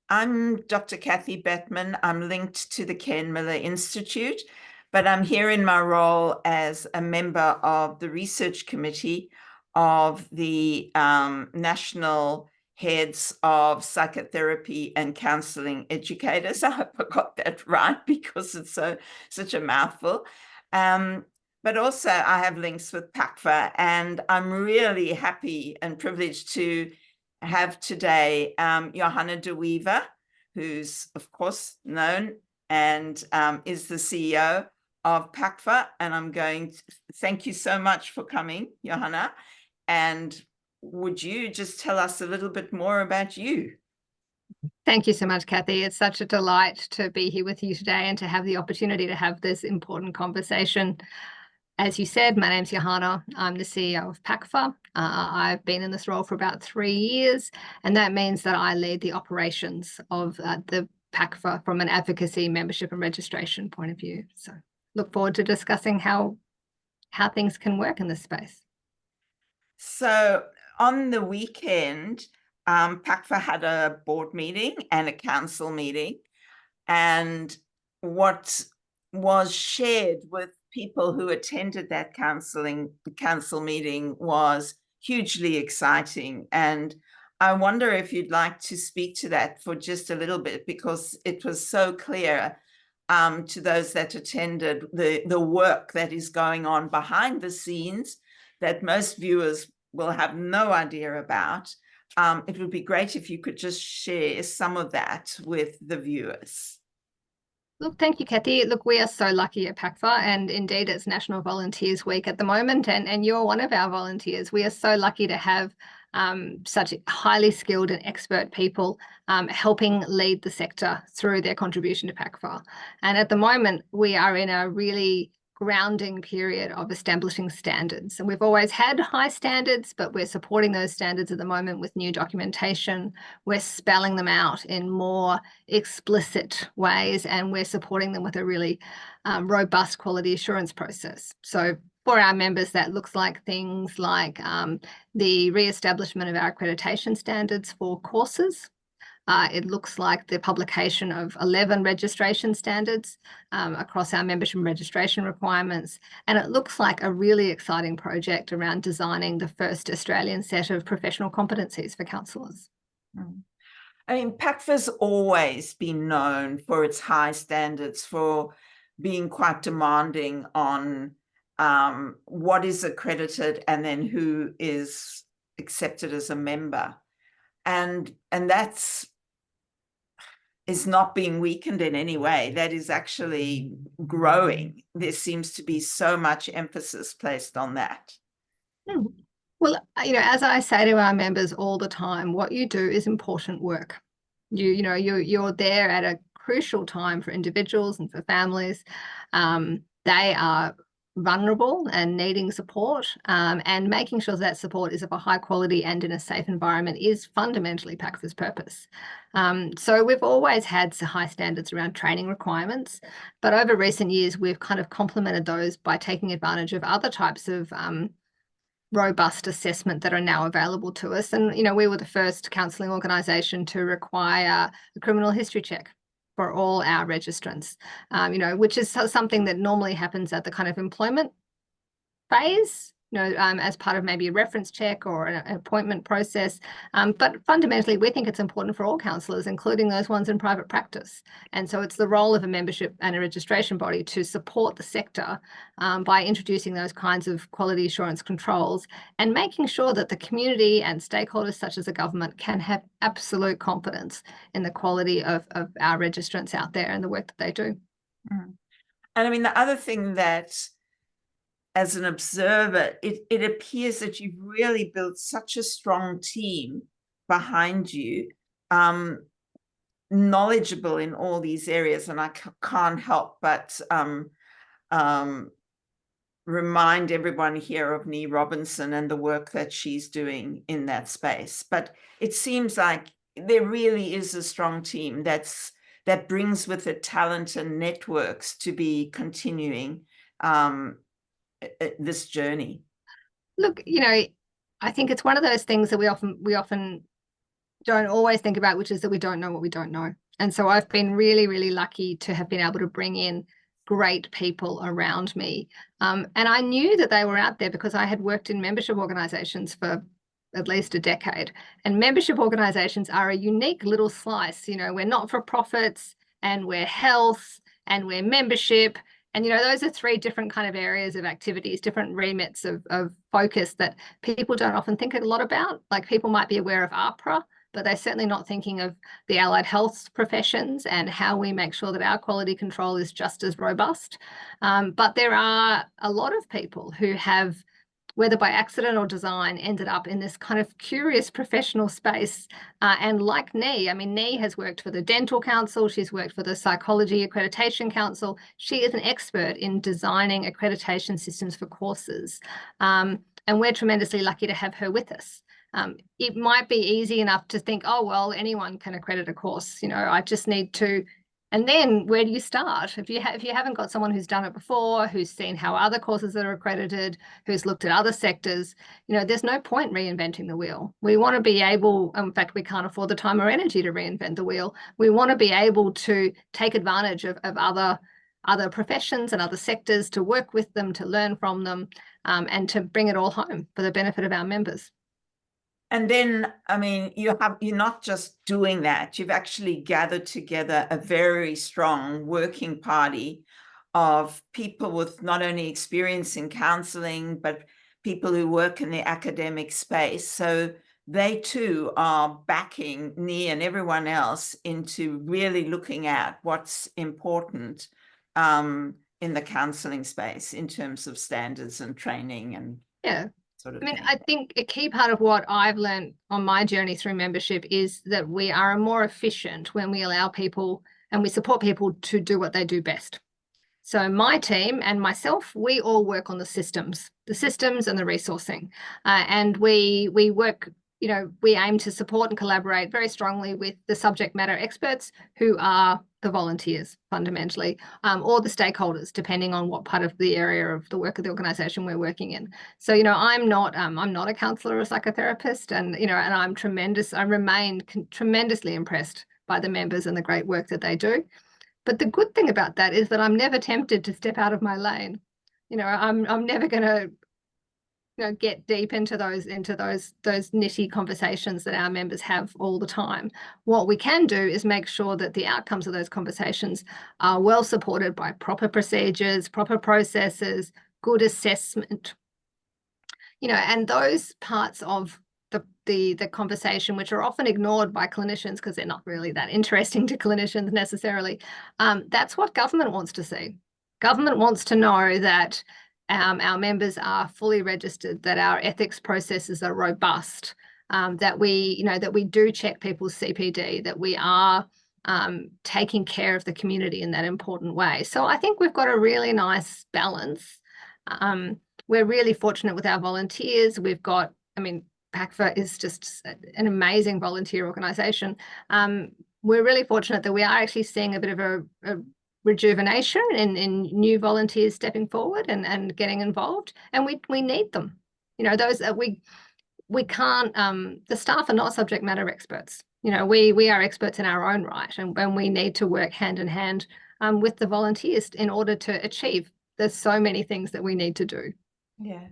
I'm Dr. Kathy Bettman. I'm linked to the Ken Miller Institute, but I'm here in my role as a member of the research committee of the National Heads of Psychotherapy and Counselling Educators. I hope I got that right because it's such a mouthful. But also I have links with PACFA, and I'm really happy and privileged to have today Johanna de Wever, who's of course known and is the CEO of PACFA. And I'm going to thank you so much for coming, Johanna. And would you just tell us a little bit more about you? Thank you so much, Kathy. It's such a delight to be here with you today and to have the opportunity to have this important conversation. As you said, my name's Johanna. I'm the CEO of PACFA. I've been in this role for about 3 years, and that means that I lead the operations of the PACFA from an advocacy, membership and registration point of view. So look forward to discussing how things can work in this space. So on the weekend, PACFA had a board meeting and a council meeting, and what was shared with people who attended that council meeting was hugely exciting. And I wonder if you'd like to speak to that for just a little bit, because it was so clear to those that attended the work that is going on behind the scenes that most viewers will have no idea about. It would be great if you could just share some of that with the viewers. Look, thank you, Kathy. Look, we are so lucky at PACFA, and indeed it's National Volunteers Week at the moment, and you're one of our volunteers. We are so lucky to have such highly skilled and expert people helping lead the sector through their contribution to PACFA. And at the moment, we are in a really grounding period of establishing standards. And we've always had high standards, but we're supporting those standards at the moment with new documentation. We're spelling them out in more explicit ways, and we're supporting them with a really robust quality assurance process. So for our members, that looks like things like the re-establishment of our accreditation standards for courses. It looks like the publication of 11 registration standards across our membership and registration requirements. And it looks like a really exciting project around designing the first Australian set of professional competencies for counsellors. I mean, PACFA's always been known for its high standards, for being quite demanding on what is accredited and then who is accepted as a member. And that's is not being weakened in any way. That is actually growing. There seems to be so much emphasis placed on that. Well, as I say to our members all the time, what you do is important work. You're there at a crucial time for individuals and for families. They are vulnerable and needing support, and making sure that support is of a high quality and in a safe environment is fundamentally PACFA's purpose. So we've always had high standards around training requirements, but over recent years we've kind of complemented those by taking advantage of other types of robust assessment that are now available to us. And we were the first counselling organisation to require a criminal history check for all our registrants, which is something that normally happens at the kind of employment phase, as part of maybe a reference check or an appointment process. But fundamentally, we think it's important for all counsellors, including those ones in private practice. And so it's the role of a membership and a registration body to support the sector by introducing those kinds of quality assurance controls and making sure that the community and stakeholders such as the government can have absolute confidence in the quality of our registrants out there and the work that they do. And I mean, the other thing that, as an observer, it appears that you've really built such a strong team behind you, knowledgeable in all these areas. And I can't help but remind everyone here of Nee Robinson and the work that she's doing in that space. But it seems like there really is a strong team that brings with it talent and networks to be continuing this journey. Look, I think it's one of those things that we often don't always think about, which is that we don't know what we don't know. And so I've been really, really lucky to have been able to bring in great people around me. And I knew that they were out there because I had worked in membership organizations for at least a decade. And membership organizations are a unique little slice. You know, we're not-for-profits and we're health and we're membership. And, you know, those are three different kind of areas of activities, different remits of focus that people don't often think a lot about. Like people might be aware of AHPRA, but they're certainly not thinking of the allied health professions and how we make sure that our quality control is just as robust. But there are a lot of people who have, whether by accident or design, ended up in this kind of curious professional space. And like Nee, I mean, Nee has worked for the Dental Council, she's worked for the Psychology Accreditation Council. She is an expert in designing accreditation systems for courses. And we're tremendously lucky to have her with us. It might be easy enough to think, oh, well, anyone can accredit a course. You know, I just need to. And then where do you start? If you haven't got someone who's done it before, who's seen how other courses are accredited, who's looked at other sectors, you know, there's no point reinventing the wheel. We want to be able, in fact, we can't afford the time or energy to reinvent the wheel. We want to be able to take advantage of other professions and other sectors, to work with them, to learn from them, and to bring it all home for the benefit of our members. And then, I mean, you're not just doing that, you've actually gathered together a very strong working party of people with not only experience in counselling, but people who work in the academic space. So they too are backing Nee and everyone else into really looking at what's important in the counselling space in terms of standards and training and sort of I mean, thing. I think a key part of what I've learned on my journey through membership is that we are more efficient when we allow people and we support people to do what they do best. So my team and myself, we all work on the systems and the resourcing. And we work, you know, we aim to support and collaborate very strongly with the subject matter experts who are the volunteers fundamentally, or the stakeholders, depending on what part of the area of the work of the organisation we're working in. So, you know, I'm not a counsellor or a psychotherapist, and, you know, and I remain tremendously impressed by the members and the great work that they do. But the good thing about that is that I'm never tempted to step out of my lane. You know, I'm never going to, you know, get deep into those nitty conversations that our members have all the time. What we can do is make sure that the outcomes of those conversations are well supported by proper procedures, proper processes, good assessment. You know, and those parts of the conversation, which are often ignored by clinicians because they're not really that interesting to clinicians necessarily, that's what government wants to see. Government wants to know that our members are fully registered, that our ethics processes are robust, that we do check people's CPD, that we are taking care of the community in that important way. So I think we've got a really nice balance. We're really fortunate with our volunteers. We've got, I mean, PACFA is just an amazing volunteer organisation. We're really fortunate that we are actually seeing a bit of a rejuvenation in new volunteers stepping forward and getting involved, and we need them. You know, those we can't. The staff are not subject matter experts. You know, we are experts in our own right, and we need to work hand in hand with the volunteers in order to achieve. There's so many things that we need to do. Yeah.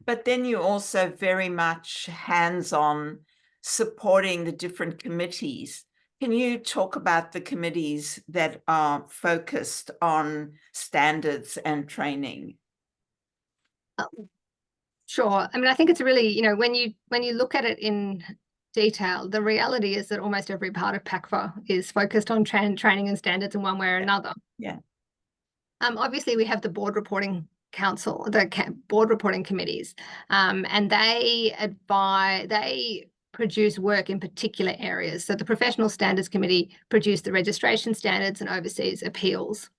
But then you're also very much hands-on supporting the different committees. Can you talk about the committees that are focused on standards and training? Sure. I mean, I think it's really, you know, when you look at it in detail, the reality is that almost every part of PACFA is focused on training and standards in one way or another. Yeah. Obviously, we have the board reporting council, the board reporting committees, and they produce work in particular areas. So the professional standards committee produce the registration standards and oversees appeals.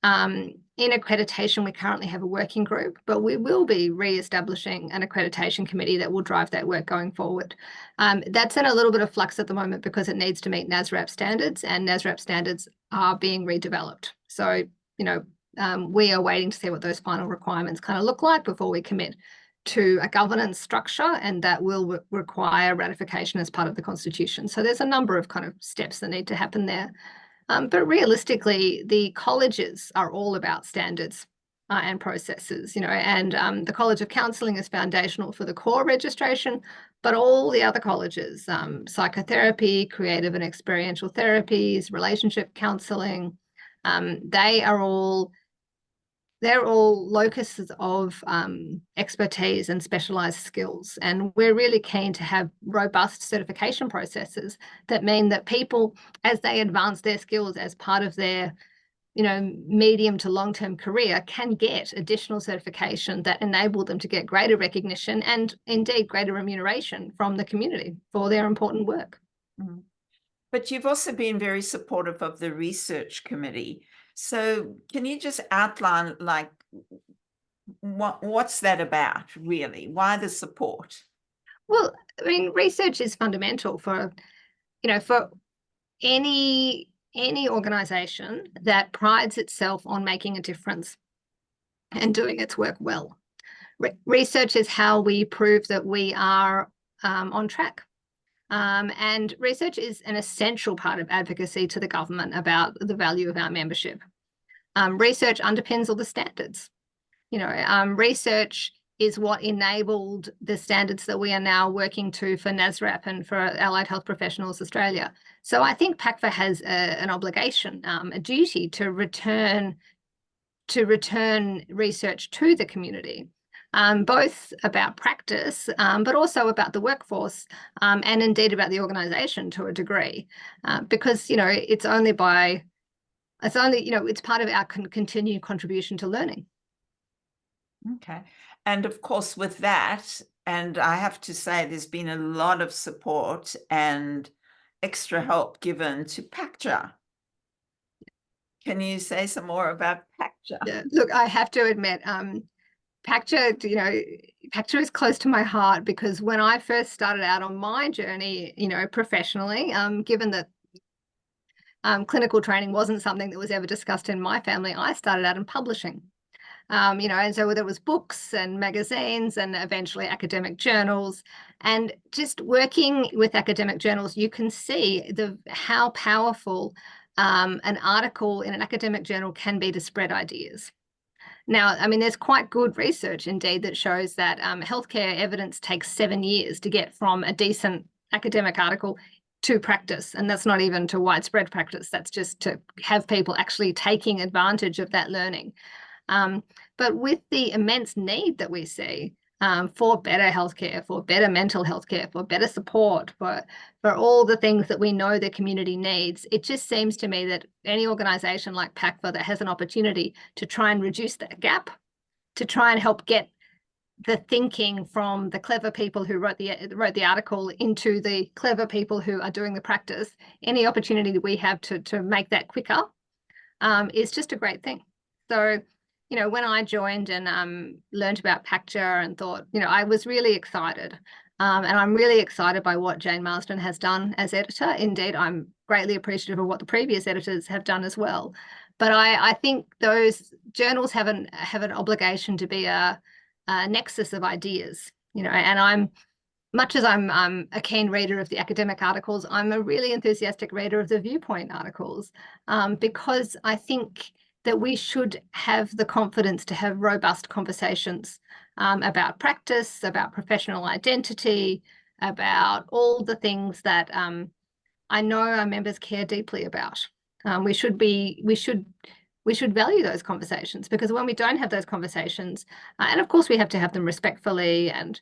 In accreditation, we currently have a working group, but we will be re-establishing an accreditation committee that will drive that work going forward. That's in a little bit of flux at the moment because it needs to meet NASRAP standards, and NASRAP standards are being redeveloped. So, you know, we are waiting to see what those final requirements kind of look like before we commit to a governance structure, and that will require ratification as part of the Constitution. So there's a number of kind of steps that need to happen there. But realistically, the colleges are all about standards and processes, and the College of Counselling is foundational for the core registration, but all the other colleges, psychotherapy, creative and experiential therapies, relationship counselling, they're all locuses of expertise and specialised skills. And we're really keen to have robust certification processes that mean that people, as they advance their skills as part of their medium to long-term career, can get additional certification that enable them to get greater recognition and indeed greater remuneration from the community for their important work. Mm. But you've also been very supportive of the research committee. So can you just outline, like, what's that about, really? Why the support? Well, I mean, research is fundamental for any organization that prides itself on making a difference and doing its work well. Research is how we prove that we are on track. And research is an essential part of advocacy to the government about the value of our membership. Research underpins all the standards. Research is what enabled the standards that we are now working to for NASRAP and for Allied Health Professionals Australia. So I think PACFA has an obligation, a duty to return research to the community, both about practice, but also about the workforce, and indeed about the organisation to a degree, because it's part of our continued contribution to learning. Okay. And of course, with that, and I have to say, there's been a lot of support and extra help given to PACFA. Can you say some more about PACFA? Yeah, look, I have to admit, PACFA, PACFA is close to my heart, because when I first started out on my journey, professionally, given that clinical training wasn't something that was ever discussed in my family, I started out in publishing. And so there was books and magazines and eventually academic journals. And just working with academic journals, you can see how powerful an article in an academic journal can be to spread ideas. Now, I mean, there's quite good research indeed that shows that healthcare evidence takes 7 years to get from a decent academic article to practice. And that's not even to widespread practice. That's just to have people actually taking advantage of that learning. But with the immense need that we see for better healthcare, for better mental health care, for better support, for all the things that we know the community needs, it just seems to me that any organisation like PACFA that has an opportunity to try and reduce that gap, to try and help get the thinking from the clever people who wrote the article into the clever people who are doing the practice, any opportunity that we have to make that quicker is just a great thing. So, when I joined and learned about PACFA and thought, I was really excited. And I'm really excited by what Jane Marsden has done as editor. Indeed, I'm greatly appreciative of what the previous editors have done as well. But I think those journals have an obligation to be a nexus of ideas, and much as I'm a keen reader of the academic articles, I'm a really enthusiastic reader of the viewpoint articles, because I think that we should have the confidence to have robust conversations about practice, about professional identity, about all the things that I know our members care deeply about. We should value those conversations, because when we don't have those conversations, and of course we have to have them respectfully and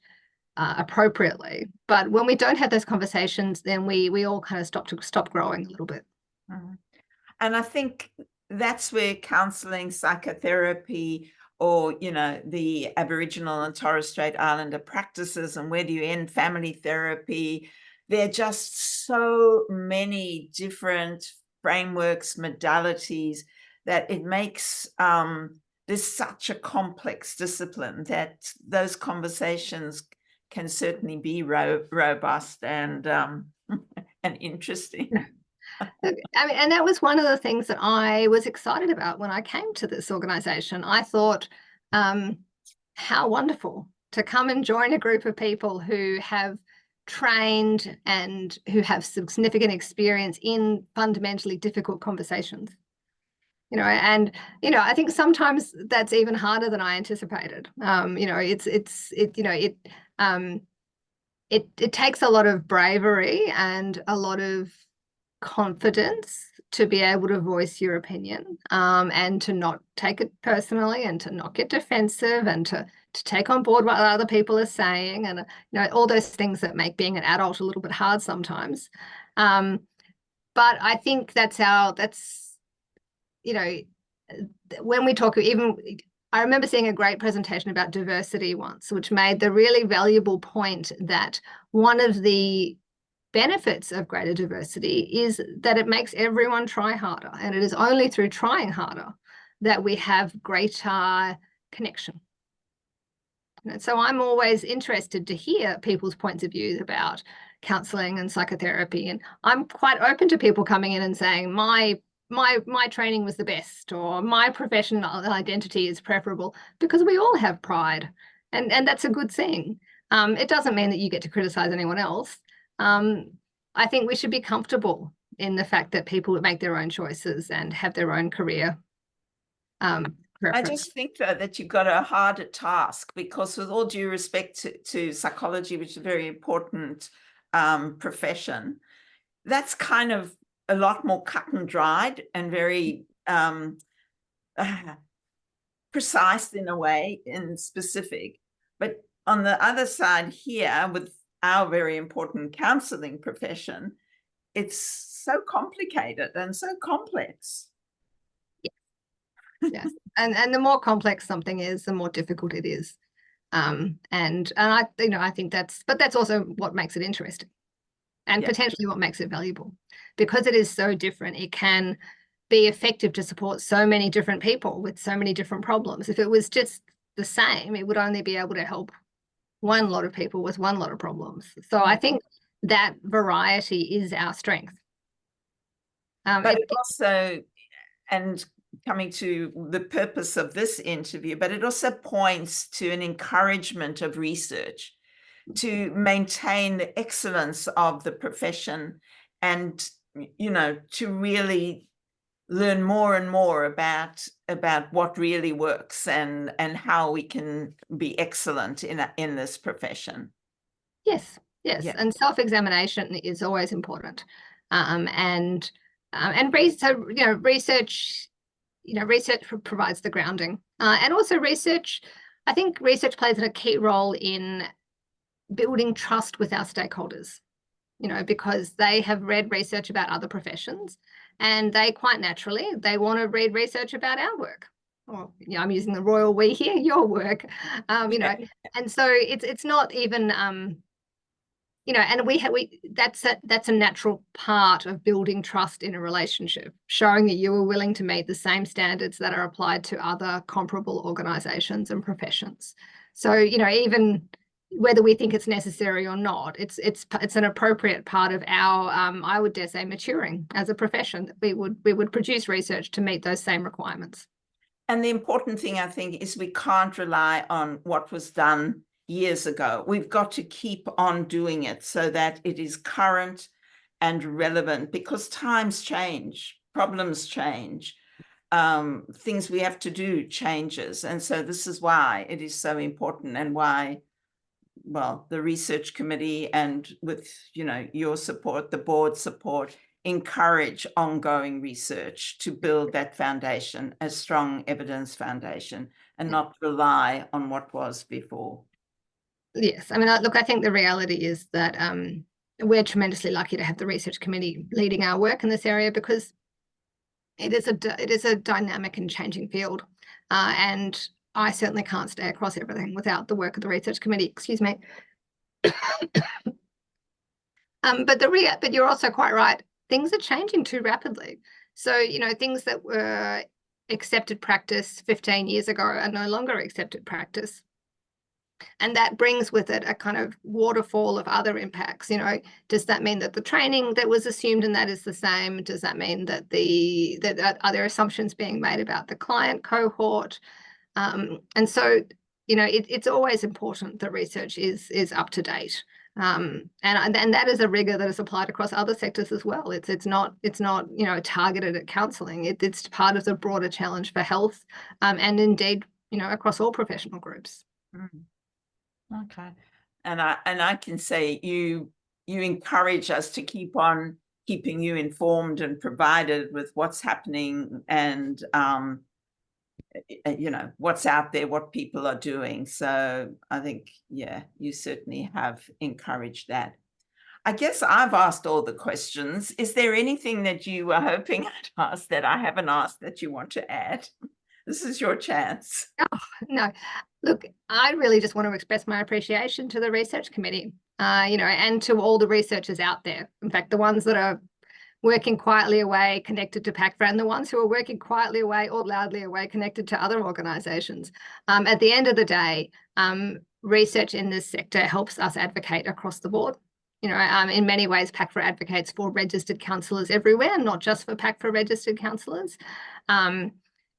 appropriately, but when we don't have those conversations, then we all kind of stop growing a little bit. Mm-hmm. And I think that's where counselling, psychotherapy, or the Aboriginal and Torres Strait Islander practices, and where do you end family therapy, there are just so many different frameworks, modalities, that it makes there's such a complex discipline that those conversations can certainly be robust and and interesting. I mean, and that was one of the things that I was excited about when I came to this organisation. I thought, how wonderful to come and join a group of people who have trained and who have significant experience in fundamentally difficult conversations. And I think sometimes that's even harder than I anticipated. It takes a lot of bravery and a lot of confidence to be able to voice your opinion, and to not take it personally, and to not get defensive, and to take on board what other people are saying, and all those things that make being an adult a little bit hard sometimes. But I think when we talk, even I remember seeing a great presentation about diversity once, which made the really valuable point that one of the benefits of greater diversity is that it makes everyone try harder, and it is only through trying harder that we have greater connection. And so I'm always interested to hear people's points of view about counselling and psychotherapy, and I'm quite open to people coming in and saying my training was the best, or my professional identity is preferable, because we all have pride, and that's a good thing. It doesn't mean that you get to criticize anyone else. I think we should be comfortable in the fact that people make their own choices and have their own career preference. I just think that you've got a harder task, because with all due respect to psychology, which is a very important profession, that's kind of a lot more cut and dried and very precise in a way, and specific. But on the other side here, with our very important counselling profession, it's so complicated and so complex. Yes. And the more complex something is, the more difficult it is. And I think that's also what makes it interesting, and potentially what makes it valuable, because it is so different. It can be effective to support so many different people with so many different problems. If it was just the same, it would only be able to help one lot of people with one lot of problems. So I think that variety is our strength. But it also, and coming to the purpose of this interview, but it also points to an encouragement of research to maintain the excellence of the profession, and to really learn more and more about what really works, and how we can be excellent in this profession. Yes. And self-examination is always important. Research provides the grounding, and also I think research plays a key role in building trust with our stakeholders, because they have read research about other professions, and they quite naturally, they want to read research about our work. Or, I'm using the royal we here, your work, and so it's not even, and that's a natural part of building trust in a relationship, showing that you are willing to meet the same standards that are applied to other comparable organizations and professions. So, even whether we think it's necessary or not, it's an appropriate part of our, I would dare say, maturing as a profession, that we would produce research to meet those same requirements. And the important thing, I think, is we can't rely on what was done years ago. We've got to keep on doing it so that it is current and relevant, because times change, problems change, things we have to do changes. And so this is why it is so important, and why, well, the research committee, and with your support, the board support, encourage ongoing research to build that foundation, a strong evidence foundation, and not rely on what was before. Yes, I mean, look, I think the reality is that we're tremendously lucky to have the research committee leading our work in this area, because it is a dynamic and changing field, and I certainly can't stay across everything without the work of the research committee. Excuse me. But you're also quite right. Things are changing too rapidly. So, things that were accepted practice 15 years ago are no longer accepted practice. And that brings with it a kind of waterfall of other impacts. Does that mean that the training that was assumed in that is the same? Does that mean that are there assumptions being made about the client cohort? And so, it's always important that research is up to date. And that is a rigor that is applied across other sectors as well. It's not targeted at counselling. It's part of the broader challenge for health, and indeed across all professional groups. Okay, and I can say you encourage us to keep on keeping you informed and provided with what's happening and what's out there, what people are doing. So I think, yeah, you certainly have encouraged that. I guess I've asked all the questions. Is there anything that you were hoping I'd ask that I haven't asked that you want to add? This is your chance. Oh, no, look, I really just want to express my appreciation to the research committee, and to all the researchers out there. In fact, the ones that are working quietly away connected to PACFA, and the ones who are working quietly away or loudly away connected to other organisations. At the end of the day, research in this sector helps us advocate across the board. In many ways, PACFA advocates for registered counsellors everywhere, not just for PACFA registered counsellors.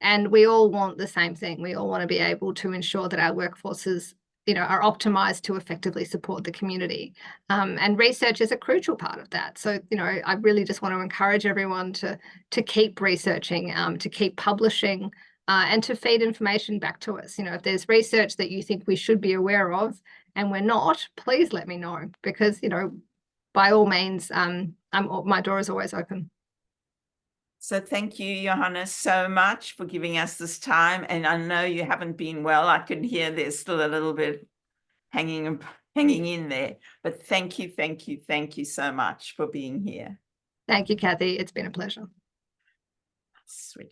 And we all want the same thing. We all want to be able to ensure that our workforces are optimised to effectively support the community. And research is a crucial part of that. So, I really just want to encourage everyone to keep researching, to keep publishing, and to feed information back to us. If there's research that you think we should be aware of and we're not, please let me know, because, by all means, my door is always open. So thank you, Johanna, so much for giving us this time. And I know you haven't been well. I can hear there's still a little bit hanging in there. But thank you so much for being here. Thank you, Kathy. It's been a pleasure. Switch.